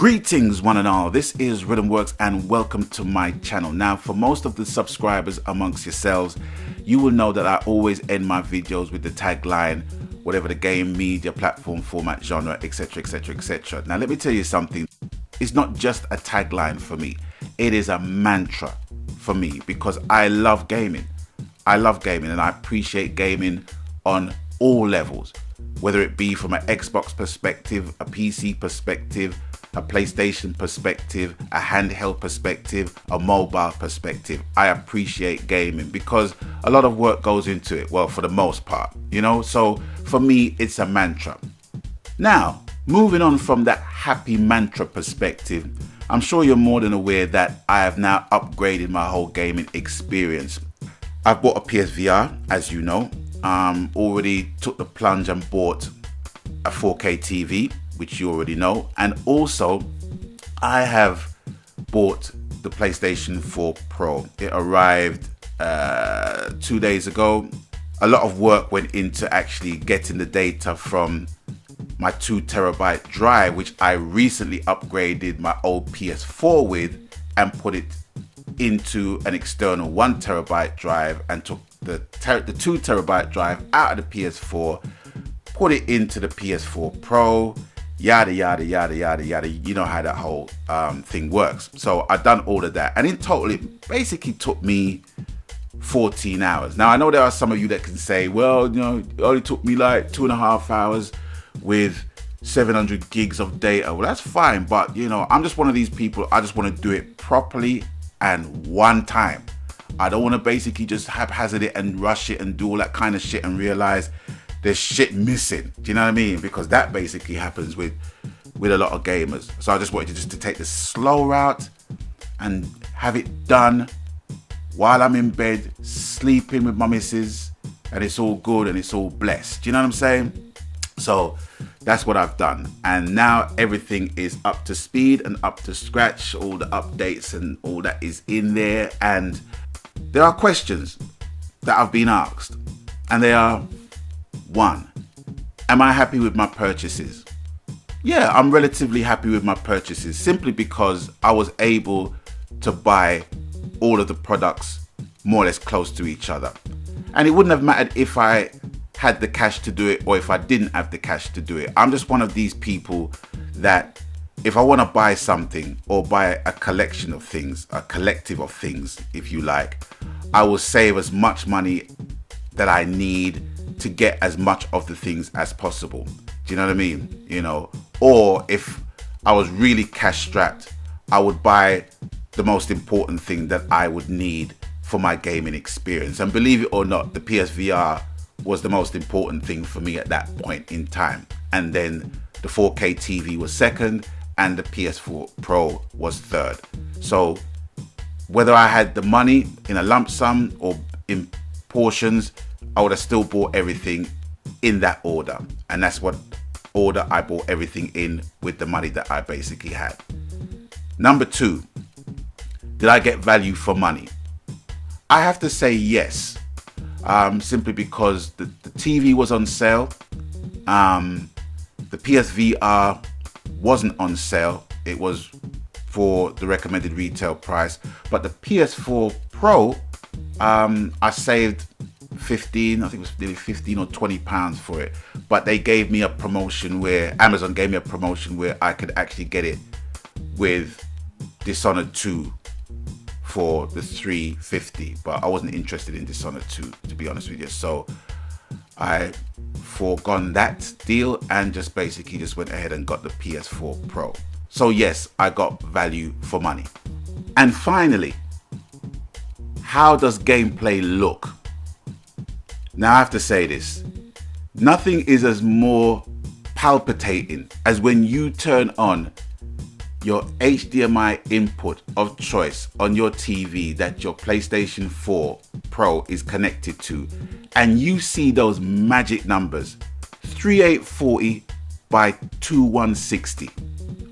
Greetings one and all, this is Rhythmworks and welcome to my channel. Now for most of the subscribers amongst yourselves, you will know that I always end my videos with the tagline, whatever the game, media, platform, format, genre, etc, etc, etc. Now let me tell you something, it's not just a tagline for me, it is a mantra for me because I love gaming. I love gaming and I appreciate gaming on all levels, whether it be from an Xbox perspective, a PC perspective, a PlayStation perspective, a handheld perspective, a mobile perspective. I appreciate gaming because a lot of work goes into it, well, for the most part, you know, so for me it's a mantra. Now, moving on from that happy mantra perspective, I'm sure you're more than aware that I have now upgraded my whole gaming experience. I've bought a PSVR, as you know, already took the plunge and bought a 4K TV, which you already know, and also I have bought the PlayStation 4 Pro. It arrived 2 days ago. A lot of work went into actually getting the data from my 2TB drive, which I recently upgraded my old PS4 with and put it into an external 1TB drive and took the 2TB drive out of the PS4, put it into the PS4 Pro, yada yada yada yada yada. You know how that whole thing works. So I've done all of that, and in total it basically took me 14 hours. Now I know there are some of you that can say, well, you know, it only took me like 2.5 hours with 700 gigs of data. Well, that's fine, but you know, I'm just one of these people, I just want to do it properly and one time. I don't want to basically just haphazard it and rush it and do all that kind of shit and realize there's shit missing. Do you know what I mean? Because that basically happens with a lot of gamers. So I just wanted to take the slow route and have it done while I'm in bed, sleeping with my missus, and it's all good and it's all blessed. Do you know what I'm saying? So that's what I've done. And now everything is up to speed and up to scratch. All the updates and all that is in there. And there are questions that I've been asked. And they are, 1, am I happy with my purchases? Yeah, I'm relatively happy with my purchases simply because I was able to buy all of the products more or less close to each other. And it wouldn't have mattered if I had the cash to do it or if I didn't have the cash to do it. I'm just one of these people that if I want to buy something or buy a collection of things, a collective of things, if you like, I will save as much money that I need to get as much of the things as possible. Do you know what I mean? You know, or if I was really cash strapped, I would buy the most important thing that I would need for my gaming experience. And believe it or not, the PSVR was the most important thing for me at that point in time. And then the 4K TV was second and the PS4 Pro was third. So whether I had the money in a lump sum or in portions, I would have still bought everything in that order. And that's what order I bought everything in with the money that I basically had. Number 2, did I get value for money? I have to say yes, simply because the TV was on sale. The PSVR wasn't on sale. It was for the recommended retail price. But the PS4 Pro, I saved 15, I think it was nearly 15 or 20 pounds for it. But they gave me a promotion where, Amazon gave me a promotion where I could actually get it with Dishonored 2 for the 350, but I wasn't interested in Dishonored 2, to be honest with you. So I foregone that deal and just basically just went ahead and got the PS4 Pro. So yes, I got value for money. And finally, how does gameplay look? Now I have to say this, nothing is as more palpitating as when you turn on your HDMI input of choice on your TV that your PlayStation 4 Pro is connected to, and you see those magic numbers 3840 by 2160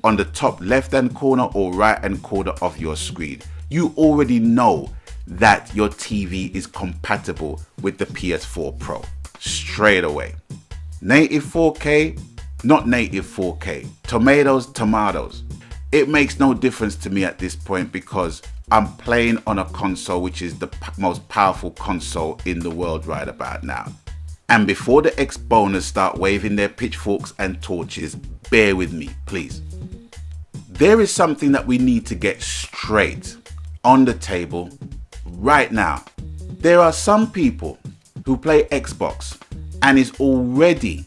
on the top left hand corner or right hand corner of your screen. You already know that your TV is compatible with the PS4 Pro straight away. Native 4K, not native 4K, tomatoes, it makes no difference to me at this point because I'm playing on a console which is the most powerful console in the world right about now. And before the Xboners start waving their pitchforks and torches, bear with me, please. There is something that we need to get straight on the table right now. There are some people who play Xbox and is already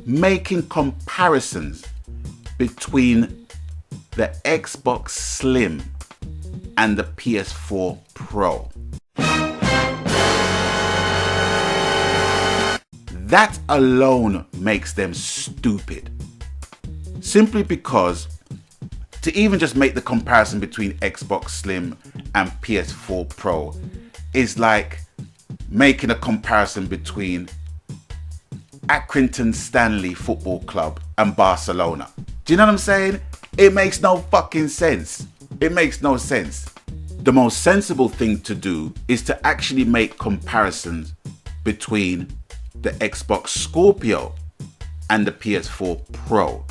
making comparisons between the Xbox Slim and the PS4 Pro. That alone makes them stupid. Simply because to even just make the comparison between Xbox Slim and PS4 Pro is like making a comparison between Accrington Stanley Football Club and Barcelona. Do you know what I'm saying? It makes no fucking sense. It makes no sense. The most sensible thing to do is to actually make comparisons between the Xbox Scorpio and the PS4 Pro.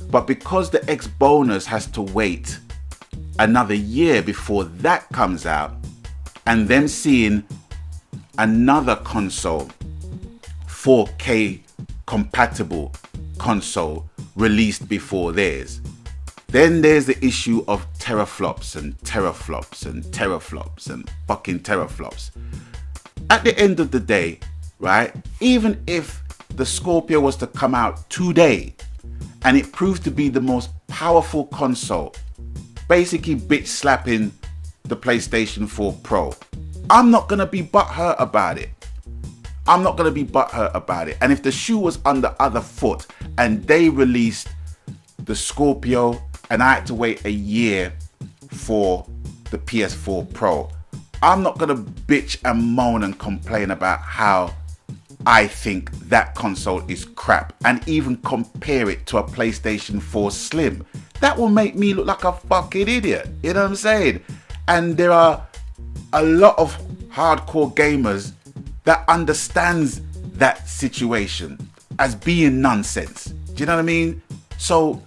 But because the Xboners has to wait another year before that comes out, and them seeing another console, 4K compatible console released before theirs, then there's the issue of teraflops and teraflops and teraflops and fucking teraflops. At the end of the day, right, even if the Scorpio was to come out today and it proved to be the most powerful console, basically bitch slapping the PlayStation 4 Pro, I'm not gonna be butthurt about it. I'm not gonna be butthurt about it. And if the shoe was on the other foot and they released the Scorpio and I had to wait a year for the PS4 Pro, I'm not gonna bitch and moan and complain about how I think that console is crap and even compare it to a PlayStation 4 Slim. That will make me look like a fucking idiot. You know what I'm saying? And there are a lot of hardcore gamers that understands that situation as being nonsense. Do you know what I mean? So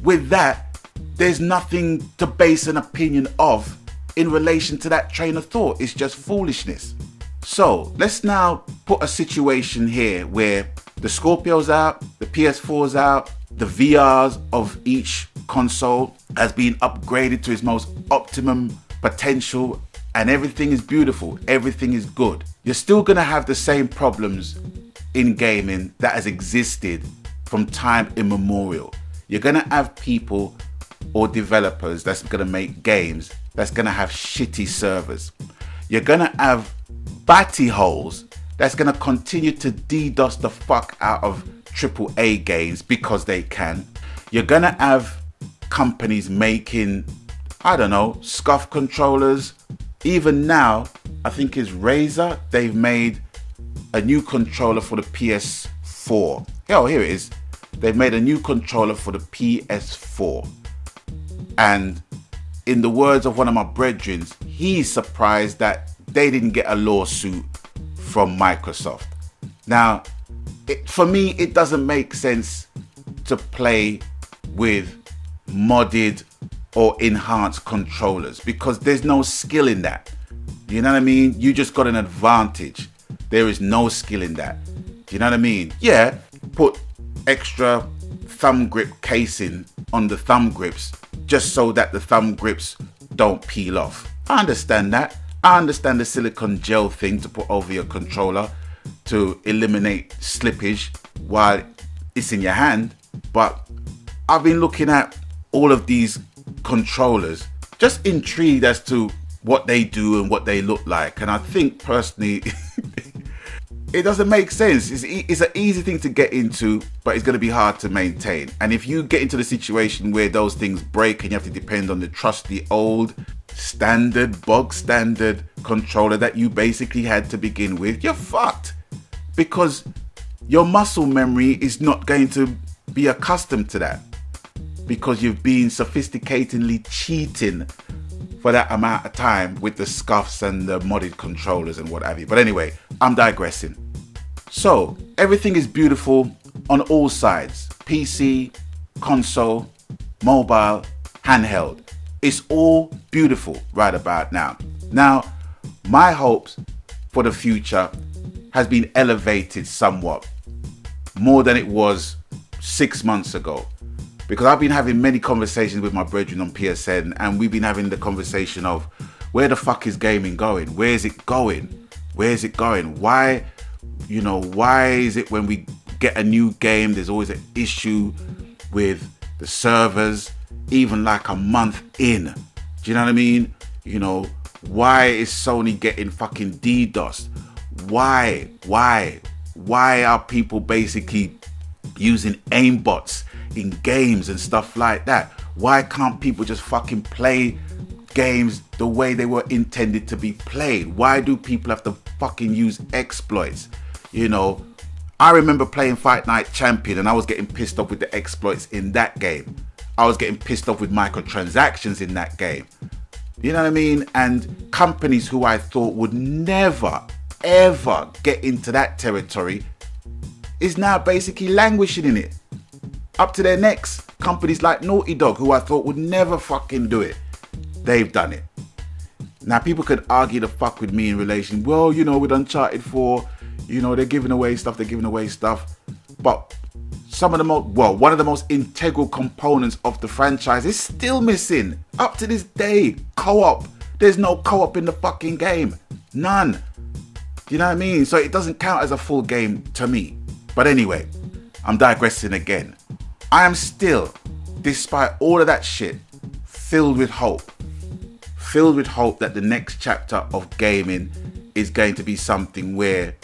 with that, there's nothing to base an opinion of in relation to that train of thought. It's just foolishness. So let's now put a situation here where the Scorpio's out, the PS4's out, the VRs of each console has been upgraded to its most optimum potential, and everything is beautiful, everything is good. You're still gonna have the same problems in gaming that has existed from time immemorial. You're gonna have people or developers that's gonna make games that's gonna have shitty servers. You're gonna have batty holes that's gonna continue to DDoS the fuck out of AAA games because they can. You're gonna have companies making, I don't know, scuff controllers. Even now, I think it's Razer, they've made a new controller for the PS4. Oh, here it is. They've made a new controller for the PS4. And in the words of one of my brethren, he's surprised that they didn't get a lawsuit from Microsoft. Now, for me, it doesn't make sense to play with modded or enhanced controllers because there's no skill in that. You know what I mean? You just got an advantage. There is no skill in that. Do you know what I mean? Yeah, put extra thumb grip casing on the thumb grips just so that the thumb grips don't peel off. I understand that. I understand the silicone gel thing to put over your controller to eliminate slippage while it's in your hand. But I've been looking at all of these controllers, just intrigued as to what they do and what they look like. And I think personally, it doesn't make sense. It's an easy thing to get into, but it's going to be hard to maintain. And if you get into the situation where those things break and you have to depend on the trusty old standard, bog standard controller that you basically had to begin with, you're fucked. Because your muscle memory is not going to be accustomed to that. Because you've been sophisticatedly cheating for that amount of time with the scuffs and the modded controllers and what have you. But anyway, I'm digressing. So everything is beautiful on all sides. PC, console, mobile, handheld. It's all beautiful right about now. Now, my hopes for the future has been elevated somewhat more than it was 6 months ago, because I've been having many conversations with my brethren on PSN, and we've been having the conversation of where the fuck is gaming going? Where is it going? Where is it going? Why is it when we get a new game, there's always an issue with the servers, even like a month in? Do you know what I mean? Why is Sony getting fucking DDoS? Why are people basically using aimbots in games and stuff like that? Why can't people just fucking play games the way they were intended to be played? Why do people have to fucking use exploits? I remember playing Fight Night Champion and I was getting pissed off with the exploits in that game. I was getting pissed off with microtransactions in that game. You know what I mean? And companies who I thought would never, ever get into that territory is now basically languishing in it, up to their necks. Companies like Naughty Dog, who I thought would never fucking do it, they've done it. Now, people could argue the fuck with me in relation, well, with Uncharted 4, they're giving away stuff, but one of the most integral components of the franchise is still missing up to this day. Co-op. There's no co-op in the fucking game. None. You know what I mean? So it doesn't count as a full game to me. But anyway, I'm digressing again. I am still, despite all of that shit, filled with hope. Filled with hope that the next chapter of gaming is going to be something where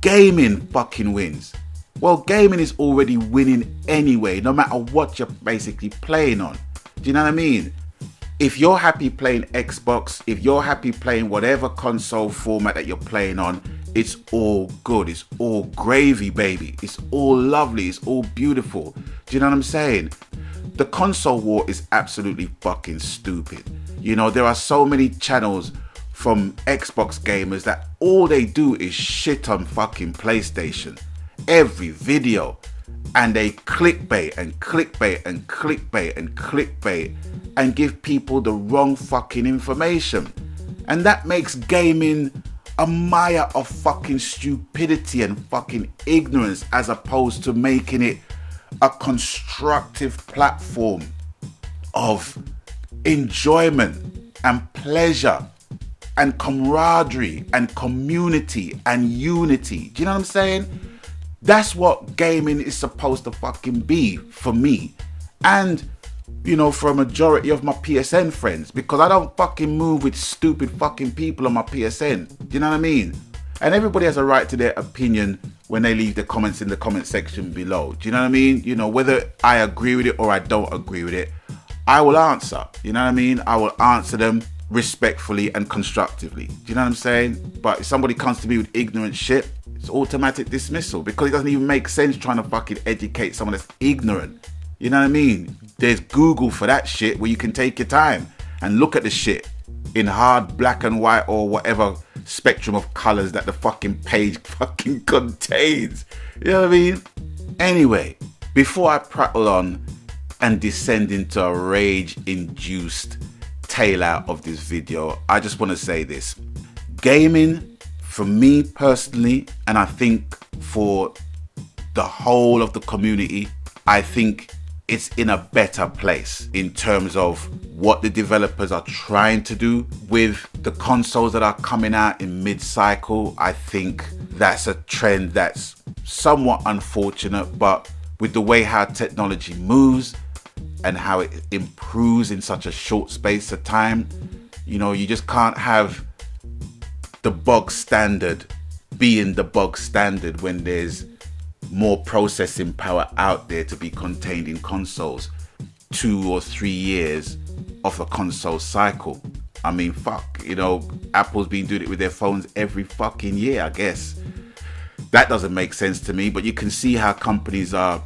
gaming fucking wins. Well, gaming is already winning anyway, no matter what you're basically playing on. Do you know what I mean? If you're happy playing Xbox, if you're happy playing whatever console format that you're playing on, it's all good. It's all gravy, baby. It's all lovely. It's all beautiful. Do you know what I'm saying? The console war is absolutely fucking stupid. There are so many channels from Xbox gamers that all they do is shit on fucking PlayStation. Every video, and they clickbait and clickbait and clickbait and clickbait and give people the wrong fucking information, and that makes gaming a mire of fucking stupidity and fucking ignorance, as opposed to making it a constructive platform of enjoyment and pleasure and camaraderie and community and unity. Do you know what I'm saying? That's what gaming is supposed to fucking be for me. And, for a majority of my PSN friends, because I don't fucking move with stupid fucking people on my PSN. Do you know what I mean? And everybody has a right to their opinion when they leave the comments in the comment section below. Do you know what I mean? Whether I agree with it or I don't agree with it, I will answer. You know what I mean? I will answer them respectfully and constructively. Do you know what I'm saying? But if somebody comes to me with ignorant shit, it's automatic dismissal, because it doesn't even make sense trying to fucking educate someone that's ignorant. You know what I mean? There's Google for that shit, where you can take your time and look at the shit in hard black and white or whatever spectrum of colors that the fucking page fucking contains. You know what I mean? Anyway, before I prattle on and descend into a rage-induced tail out of this video, I just want to say this. Gaming, for me personally, and I think for the whole of the community, I think it's in a better place in terms of what the developers are trying to do with the consoles that are coming out in mid-cycle. I think that's a trend that's somewhat unfortunate, but with the way how technology moves and how it improves in such a short space of time, you just can't have the bog standard being the bog standard when there's more processing power out there to be contained in consoles. 2 or 3 years of a console cycle. I mean, fuck, Apple's been doing it with their phones every fucking year, I guess. That doesn't make sense to me, but you can see how companies are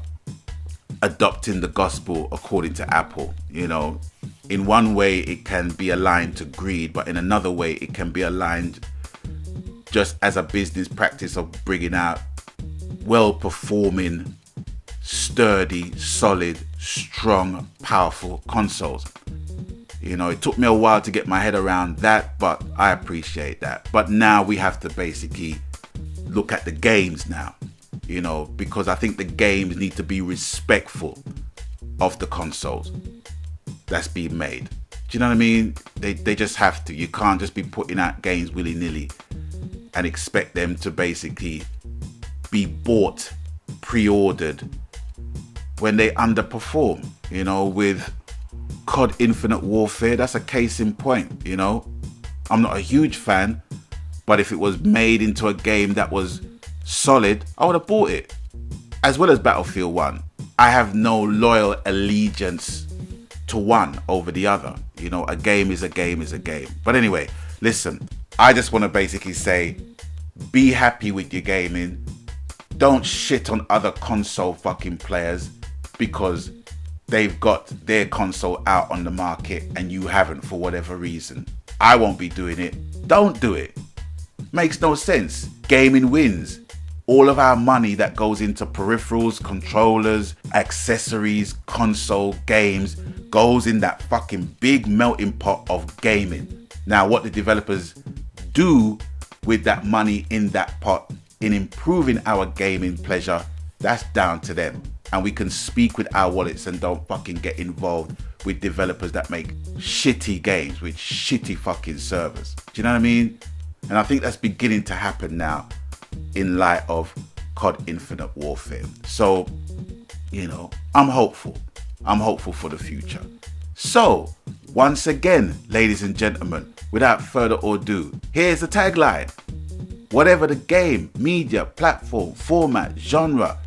adopting the gospel according to Apple. In one way it can be aligned to greed, but in another way it can be aligned just as a business practice of bringing out well-performing, sturdy, solid strong, powerful consoles. You know, it took me a while to get my head around that, but I appreciate that. But now we have to basically look at the games now, you know, because I think the games need to be respectful of the consoles that's being made. Do you know what I mean? They just have to. You can't just be putting out games willy-nilly and expect them to basically be bought, pre-ordered, when they underperform. You know, with COD Infinite Warfare, that's a case in point. You know, I'm not a huge fan, but if it was made into a game that was solid, I would have bought it. As well as Battlefield 1. I have no loyal allegiance to one over the other. You know, a game is a game is a game. But anyway, listen, I just want to basically say, be happy with your gaming. Don't shit on other console fucking players because they've got their console out on the market and you haven't for whatever reason. I won't be doing it. Don't do it. Makes no sense. Gaming wins. All of our money that goes into peripherals, controllers, accessories, console, games goes in that fucking big melting pot of gaming. Now, what the developers do with that money in that pot in improving our gaming pleasure, that's down to them. And we can speak with our wallets and don't fucking get involved with developers that make shitty games with shitty fucking servers. Do you know what I mean? And I think that's beginning to happen now in light of COD Infinite Warfare. So, you know, I'm hopeful. I'm hopeful for the future. So, once again, ladies and gentlemen, without further ado, here's the tagline. Whatever the game, media, platform, format, genre,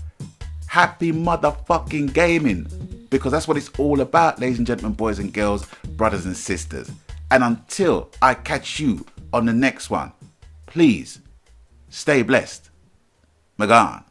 happy motherfucking gaming. Because that's what it's all about, ladies and gentlemen, boys and girls, brothers and sisters. And until I catch you on the next one, please stay blessed. Magan.